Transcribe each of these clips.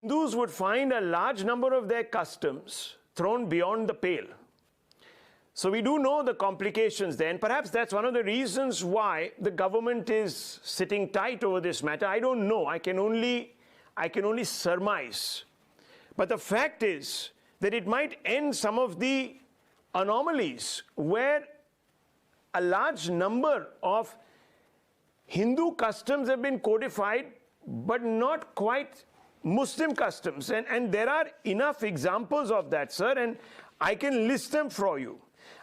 Hindus would find a large number of their customs thrown beyond the pale. So we do know the complications there, and perhaps that's one of the reasons why the government is sitting tight over this matter. I don't know. I can only surmise. But the fact is that it might end some of the anomalies where a large number of Hindu customs have been codified, but not quite Muslim customs. And there are enough examples of that, sir, and I can list them for you.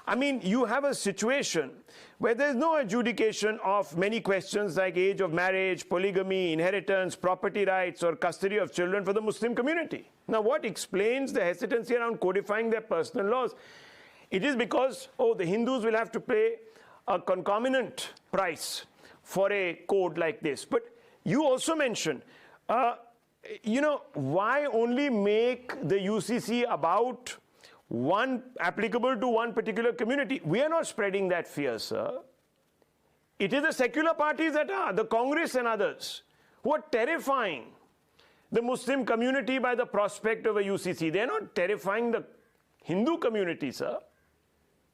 I mean, you have a situation where there's no adjudication of many questions like age of marriage, polygamy, inheritance, property rights, or custody of children for the Muslim community. Now, what explains the hesitancy around codifying their personal laws? It is because, the Hindus will have to pay a concomitant price for a code like this. But you also mentioned, why only make the UCC about applicable to one particular community? We are not spreading that fear, sir. It is the secular parties that are, the Congress and others, who are terrifying the Muslim community by the prospect of a UCC. They are not terrifying the Hindu community, sir.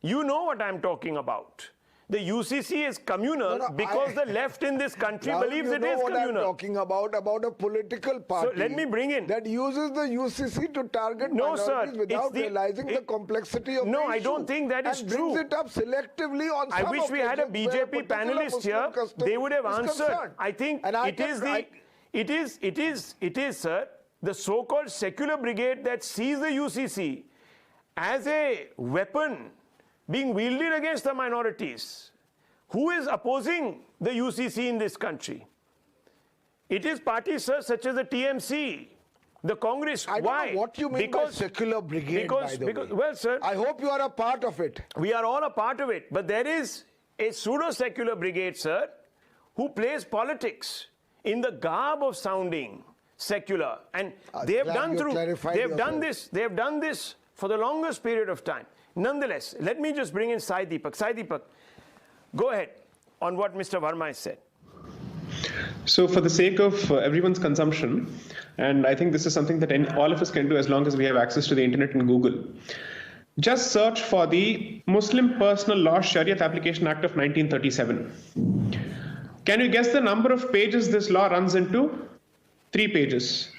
You know what I'm talking about. The UCC is communal because the left in this country believes it is communal. You know what I'm talking about a political party. So let me bring in. That uses the UCC to target minorities without realizing the complexity of the issue. No, I don't think that is true. And brings it up selectively on some I wish we had a BJP panelist here. They would have answered. I think it is, sir, the so-called secular brigade that sees the UCC as a weapon being wielded against the minorities. Who is opposing the UCC in this country? It is parties, sir, such as the TMC, the Congress. I don't know what you mean by secular brigade, by the way. Well, sir, I hope you are a part of it. We are all a part of it. But there is a pseudo-secular brigade, sir, who plays politics in the garb of sounding secular. And they have done this for the longest period of time. Nonetheless, let me just bring in Sai Deepak. Sai Deepak, go ahead on what Mr. Verma has said. So for the sake of everyone's consumption, and I think this is something that all of us can do as long as we have access to the internet and Google, just search for the Muslim Personal Law Shariat Application Act of 1937. Can you guess the number of pages this law runs into? 3 pages.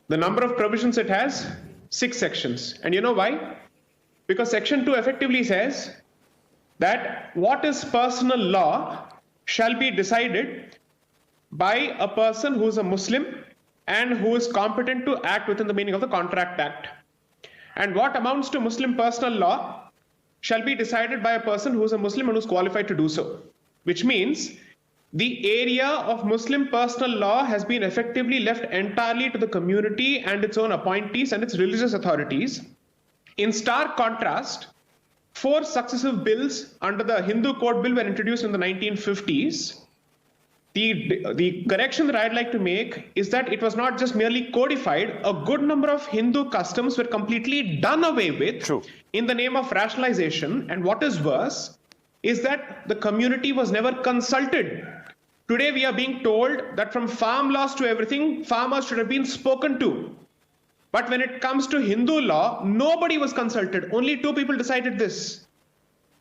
The number of provisions it has? 6 sections. And you know why? Because Section 2 effectively says that what is personal law shall be decided by a person who is a Muslim and who is competent to act within the meaning of the Contract Act. And what amounts to Muslim personal law shall be decided by a person who is a Muslim and who is qualified to do so. Which means the area of Muslim personal law has been effectively left entirely to the community and its own appointees and its religious authorities. In stark contrast, 4 successive bills under the Hindu Code Bill were introduced in the 1950s. The correction that I'd like to make is that it was not just merely codified. A good number of Hindu customs were completely done away with in the name of rationalization. And what is worse is that the community was never consulted. Today we are being told that from farm laws to everything, farmers should have been spoken to. But when it comes to Hindu law, nobody was consulted. Only 2 people decided this.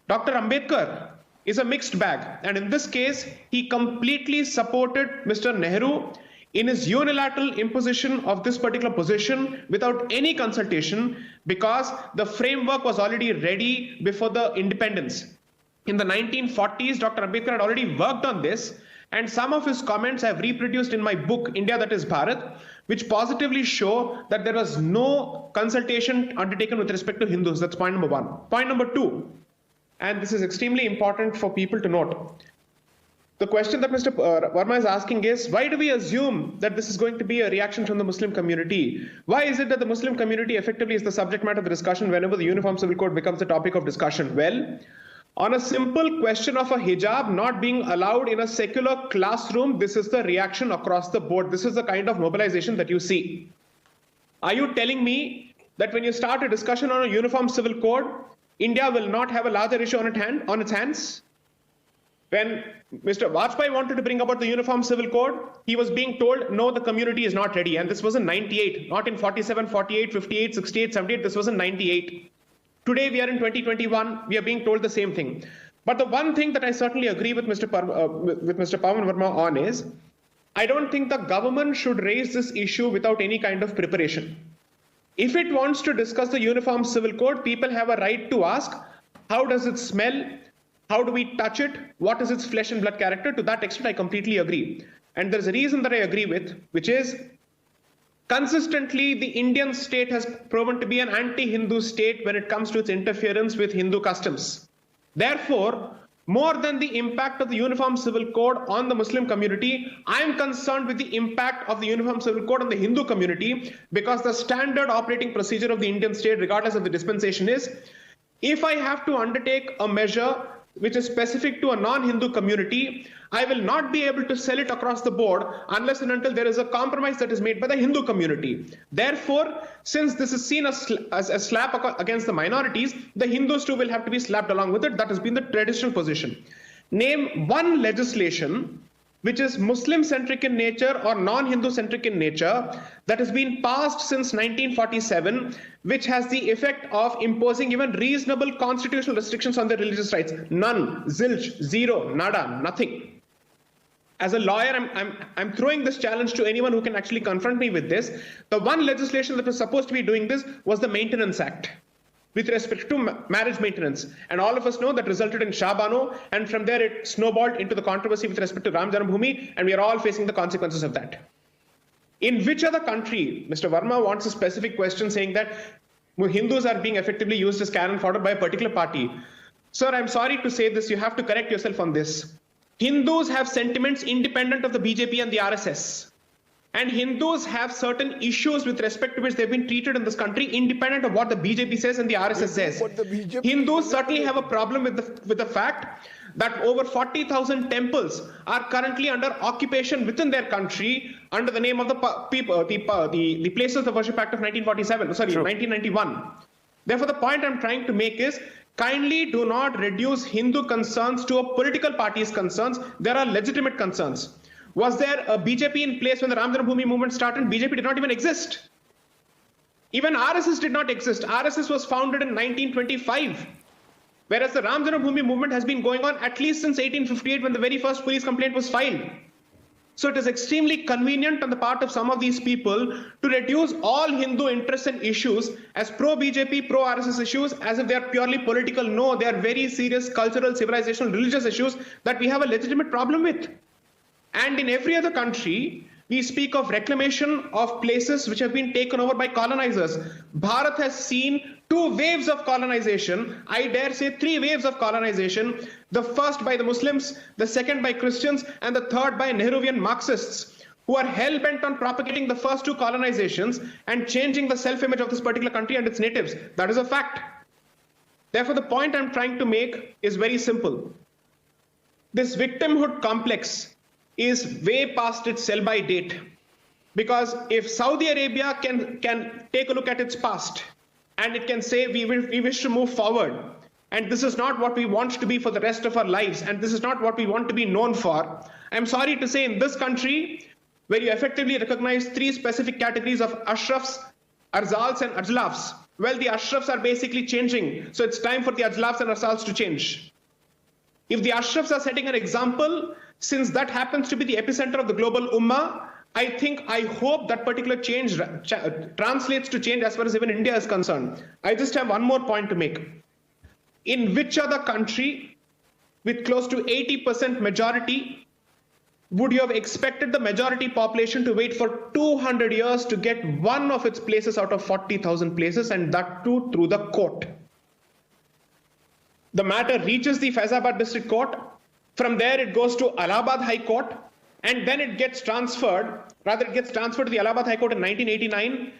Dr. Ambedkar is a mixed bag. And in this case, he completely supported Mr. Nehru in his unilateral imposition of this particular position without any consultation because the framework was already ready before the independence. In the 1940s, Dr. Ambedkar had already worked on this. And some of his comments I have reproduced in my book, India That Is Bharat, which positively show that there was no consultation undertaken with respect to Hindus. That's point number 1. Point number 2, and this is extremely important for people to note. The question that Mr. Verma is asking is, why do we assume that this is going to be a reaction from the Muslim community? Why is it that the Muslim community effectively is the subject matter of the discussion whenever the Uniform Civil Code becomes the topic of discussion? Well, on a simple question of a hijab not being allowed in a secular classroom, this is the reaction across the board. This is the kind of mobilization that you see. Are you telling me that when you start a discussion on a uniform civil code, India will not have a larger issue on its hands? When Mr. Vajpayee wanted to bring about the Uniform Civil Code, he was being told, no, the community is not ready. And this was in 98, not in 47, 48, 58, 68, 78. This was in 98. Today, we are in 2021. We are being told the same thing. But the one thing that I certainly agree with Mr. Pawan Verma on is, I don't think the government should raise this issue without any kind of preparation. If it wants to discuss the Uniform Civil Code, people have a right to ask, how does it smell? How do we touch it? What is its flesh and blood character? To that extent, I completely agree. And there's a reason that I agree with, which is consistently the Indian state has proven to be an anti-Hindu state when it comes to its interference with Hindu customs. Therefore, more than the impact of the Uniform Civil Code on the Muslim community, I am concerned with the impact of the Uniform Civil Code on the Hindu community, because the standard operating procedure of the Indian state, regardless of the dispensation, is if I have to undertake a measure which is specific to a non-Hindu community, I will not be able to sell it across the board unless and until there is a compromise that is made by the Hindu community. Therefore, since this is seen as a slap against the minorities, the Hindus too will have to be slapped along with it. That has been the traditional position. Name one legislation which is Muslim-centric in nature or non-Hindu-centric in nature that has been passed since 1947, which has the effect of imposing even reasonable constitutional restrictions on their religious rights. None, zilch, zero, nada, nothing. As a lawyer, I'm throwing this challenge to anyone who can actually confront me with this. The one legislation that was supposed to be doing this was the Maintenance Act, with respect to marriage maintenance. And all of us know that resulted in Shah Bano, and from there it snowballed into the controversy with respect to Ram Janmabhoomi, and we are all facing the consequences of that. In which other country, Mr. Verma wants a specific question saying that Hindus are being effectively used as cannon fodder by a particular party. Sir, I'm sorry to say this, you have to correct yourself on this. Hindus have sentiments independent of the BJP and the RSS. And Hindus have certain issues with respect to which they've been treated in this country, independent of what the BJP says and the RSS says. Hindus certainly have a problem with the fact that over 40,000 temples are currently under occupation within their country under the name of the Places of Worship Act of 1991. Therefore, the point I'm trying to make is, kindly do not reduce Hindu concerns to a political party's concerns. There are legitimate concerns. Was there a BJP in place when the Ram Janmabhoomi movement started? BJP did not even exist. Even RSS did not exist. RSS was founded in 1925. Whereas the Ram Janmabhoomi movement has been going on at least since 1858, when the very first police complaint was filed. So it is extremely convenient on the part of some of these people to reduce all Hindu interests and issues as pro-BJP, pro-RSS issues, as if they are purely political. No, they are very serious cultural, civilizational, religious issues that we have a legitimate problem with. And in every other country, we speak of reclamation of places which have been taken over by colonizers. Bharat has seen 2 waves of colonization. I dare say 3 waves of colonization. The first by the Muslims, the second by Christians, and the third by Nehruvian Marxists, who are hell-bent on propagating the first 2 colonizations and changing the self-image of this particular country and its natives. That is a fact. Therefore, the point I'm trying to make is very simple. This victimhood complex is way past its sell-by date. Because if Saudi Arabia can take a look at its past and it can say we wish to move forward, and this is not what we want to be for the rest of our lives, and this is not what we want to be known for, I'm sorry to say, in this country, where you effectively recognize 3 specific categories of Ashrafs, Arzals and Ajlafs, well, the Ashrafs are basically changing, so it's time for the Ajlafs and Arzals to change. If the Ashrafs are setting an example, since that happens to be the epicenter of the global ummah, I hope that particular change translates to change as far as even India is concerned. I just have one more point to make. In which other country with close to 80% majority would you have expected the majority population to wait for 200 years to get one of its places out of 40,000 places, and that too through the court? The matter reaches the Faizabad District Court. From there, it goes to Allahabad High Court, and then it gets transferred to the Allahabad High Court in 1989.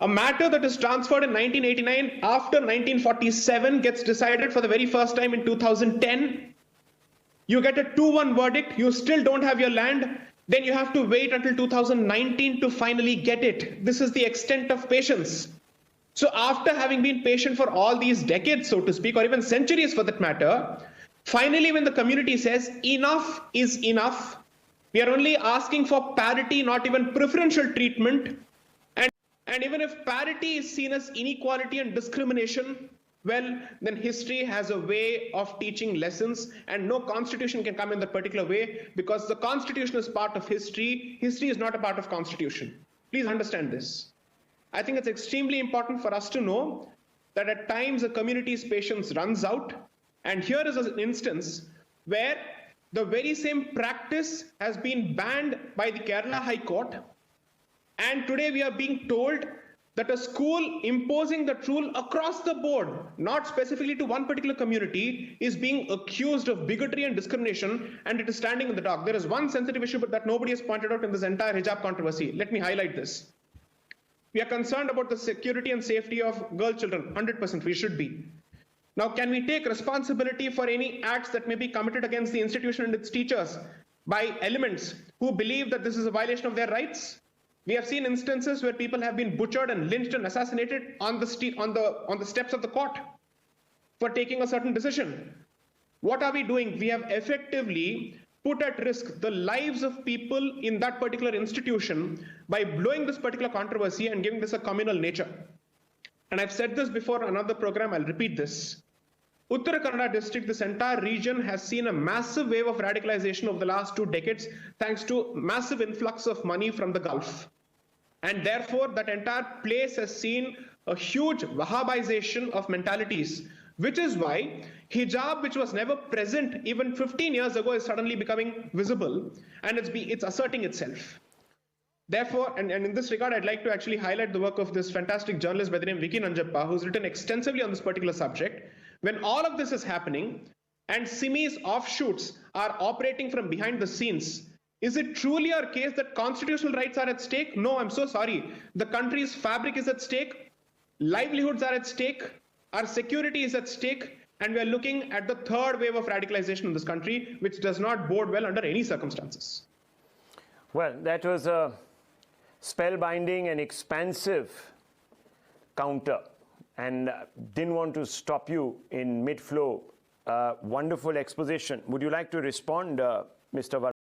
A matter that is transferred in 1989 after 1947 gets decided for the very first time in 2010. You get a 2-1 verdict, you still don't have your land, then you have to wait until 2019 to finally get it. This is the extent of patience. So after having been patient for all these decades, so to speak, or even centuries for that matter, Finally, when the community says enough is enough, we are only asking for parity, not even preferential treatment. And even if parity is seen as inequality and discrimination, well, then history has a way of teaching lessons, and no constitution can come in that particular way, because the constitution is part of history. History is not a part of constitution. Please understand this. I think it's extremely important for us to know that at times a community's patience runs out. And here is an instance where the very same practice has been banned by the Kerala High Court. And today we are being told that a school imposing that rule across the board, not specifically to one particular community, is being accused of bigotry and discrimination, and it is standing in the dock. There is one sensitive issue that nobody has pointed out in this entire hijab controversy. Let me highlight this. We are concerned about the security and safety of girl children. 100% we should be. Now, can we take responsibility for any acts that may be committed against the institution and its teachers by elements who believe that this is a violation of their rights? We have seen instances where people have been butchered and lynched and assassinated on the steps of the court for taking a certain decision. What are we doing? We have effectively put at risk the lives of people in that particular institution by blowing this particular controversy and giving this a communal nature. And I've said this before in another program, I'll repeat this. Uttara Kannada district, this entire region has seen a massive wave of radicalization over the last 2 decades, thanks to massive influx of money from the Gulf. And therefore, that entire place has seen a huge Wahhabization of mentalities, which is why hijab, which was never present even 15 years ago, is suddenly becoming visible, and it's asserting itself. Therefore, and in this regard, I'd like to actually highlight the work of this fantastic journalist by the name Vicky Nanjappa, who's written extensively on this particular subject. When all of this is happening and SIMI's offshoots are operating from behind the scenes, is it truly our case that constitutional rights are at stake? No, I'm so sorry. The country's fabric is at stake, livelihoods are at stake, our security is at stake, and we are looking at the third wave of radicalization in this country, which does not bode well under any circumstances. Well, that was a spellbinding and expansive counter, and didn't want to stop you in mid-flow. Wonderful exposition. Would you like to respond, Mr. Varma?